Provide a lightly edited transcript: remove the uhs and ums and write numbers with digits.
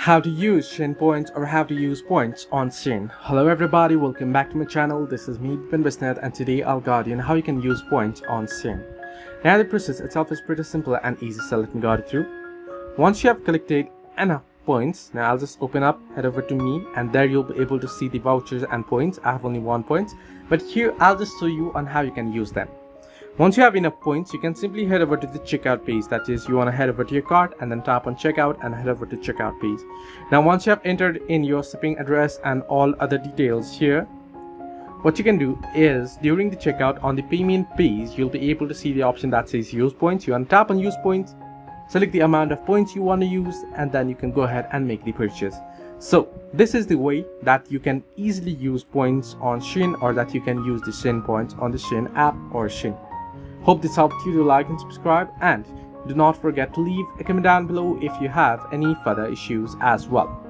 How to use Shein points or how to use points on Shein. Hello everybody, welcome back to my channel. This is me, Ben Bisnet, and today I'll guide you on how you can use points on Shein. Now the process itself is pretty simple and easy, so let me guide you through. Once you have collected enough points, now I'll just open up, head over to me, and there you'll be able to see the vouchers and points. I have only 1 point, but here I'll just show you on how you can use them. Once you have enough points, you can simply head over to the checkout page. That is, you want to head over to your cart and then tap on checkout and head over to checkout page. Now once you have entered in your shipping address and all other details here, what you can do is during the checkout on the payment page, you'll be able to see the option that says use points. You want to tap on use points, select the amount of points you want to use, and then you can go ahead and make the purchase. So this is the way that you can easily use points on Shein, or that you can use the Shein points on the Shein app or Shein. Hope this helped you to like and subscribe, and do not forget to leave a comment down below if you have any further issues as well.